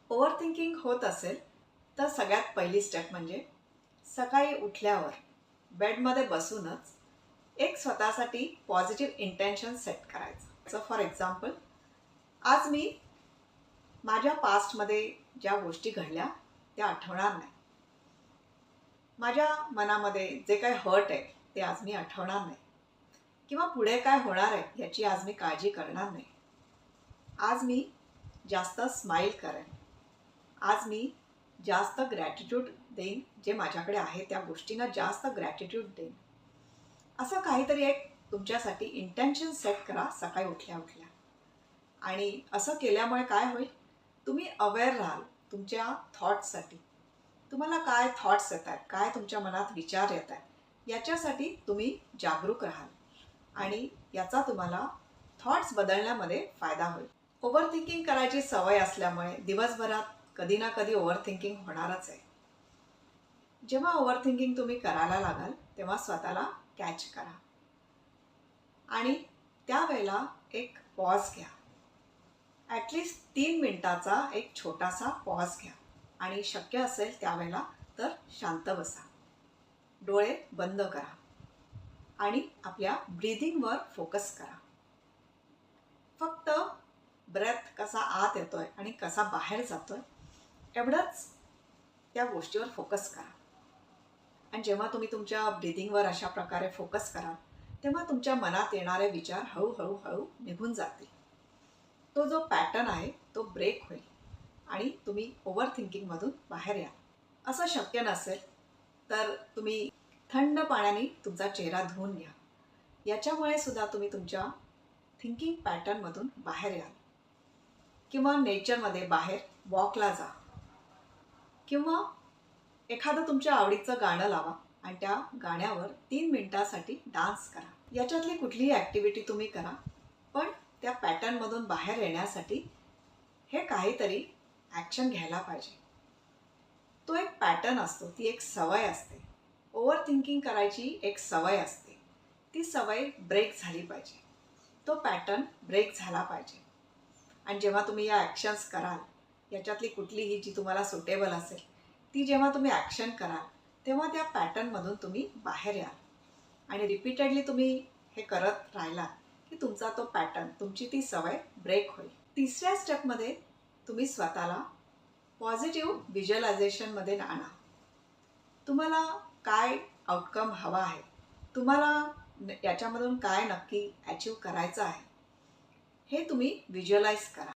Overthinking होत असेल तर सगळ्यात पहिली स्टेप म्हणजे सकाळी उठल्यावर बेडमध्ये बसूनच एक स्वतःसाठी पॉझिटिव्ह इंटेन्शन सेट करायचं. सो फॉर एक्झाम्पल, आज मी माझ्या पास्टमध्ये ज्या गोष्टी घडल्या त्या आठवणार नाही. माझ्या मनामध्ये जे काही हर्ट आहे ते आज मी आठवणार नाही, किंवा पुढे काय होणार आहे याची आज मी काळजी करणार नाही. आज मी जास्त स्माईल करेन. आज मी जास्त ग्रॅटिट्यूड देईन. जे माझ्याकडे आहे त्या गोष्टींना जास्त ग्रॅटिट्यूड देईन. असं काहीतरी एक तुमच्यासाठी इंटेन्शन सेट करा सकाळी उठल्या उठल्या. आणि असं केल्यामुळे काय होईल, तुम्ही अवेअर राहाल तुमच्या थॉट्ससाठी. तुम्हाला काय थॉट्स येत आहेत, काय तुमच्या मनात विचार येत आहेत, याच्यासाठी तुम्ही जागरूक राहाल आणि याचा तुम्हाला थॉट्स बदलण्यामध्ये फायदा होईल. ओव्हरथिंकिंग करायची सवय असल्यामुळे दिवसभरात कधी ना कधी ओव्हरथिंकिंग होणारच आहे. जेव्हा ओव्हरथिंकिंग तुम्ही करायला लागाल तेव्हा स्वतःला कॅच करा आणि त्यावेळेला एक पॉज घ्या. ॲटलिस्ट 3 मिनिटाचा एक छोटासा पॉज घ्या आणि शक्य असेल त्यावेळेला तर शांत बसा. डोळे बंद करा आणि आपल्या ब्रीदिंगवर फोकस करा. फक्त ब्रेथ कसा आत येतोय आणि कसा बाहेर जातोय एवढंच त्या गोष्टीवर फोकस करा. आणि जेव्हा तुम्ही तुमच्या ब्रीदिंगवर अशा प्रकारे फोकस कराल तेव्हा तुमच्या मनात येणारे विचार हळूहळू हळू निघून जातील. तो जो पॅटर्न आहे तो ब्रेक होईल आणि तुम्ही ओव्हरथिंकिंगमधून बाहेर याल. असं शक्य नसेल तर तुम्ही थंड पाण्याने तुमचा चेहरा धुवून घ्या. याच्यामुळे सुद्धा तुम्ही तुमच्या थिंकिंग पॅटर्नमधून बाहेर याल. किंवा नेचरमध्ये बाहेर वॉकला जा, किंवा एखादं तुमच्या आवडीचं गाणं लावा आणि त्या गाण्यावर 3 मिनिटासाठी डान्स करा. याच्यातली कुठलीही ॲक्टिव्हिटी तुम्ही करा, पण त्या पॅटर्नमधून बाहेर येण्यासाठी हे काहीतरी ॲक्शन घ्यायला पाहिजे. तो एक पॅटर्न असतो, ती एक सवय असते. ओव्हरथिंकिंग करायची एक सवय असते, ती सवय ब्रेक झाली पाहिजे. तो पॅटर्न ब्रेक झाला पाहिजे. आणि जेव्हा तुम्ही या ॲक्शन्स कराल, याच्यातली कुठलीही जी तुम्हाला सुटेबल असेल ती जेव्हा तुम्ही ॲक्शन कराल तेव्हा त्या पॅटर्नमधून तुम्ही बाहेर याल. आणि रिपीटेडली तुम्ही हे करत राहिलात की तुमचा तो पॅटर्न, तुमची ती सवय ब्रेक होईल. तिसऱ्या स्टेपमध्ये तुम्ही स्वतःला पॉझिटिव्ह व्हिज्युअलायझेशनमध्ये आणा. तुम्हाला काय आउटकम हवा आहे, तुम्हाला याच्यामधून काय नक्की अचीव करायचं आहे, हे तुम्ही व्हिज्युअलाइज करा.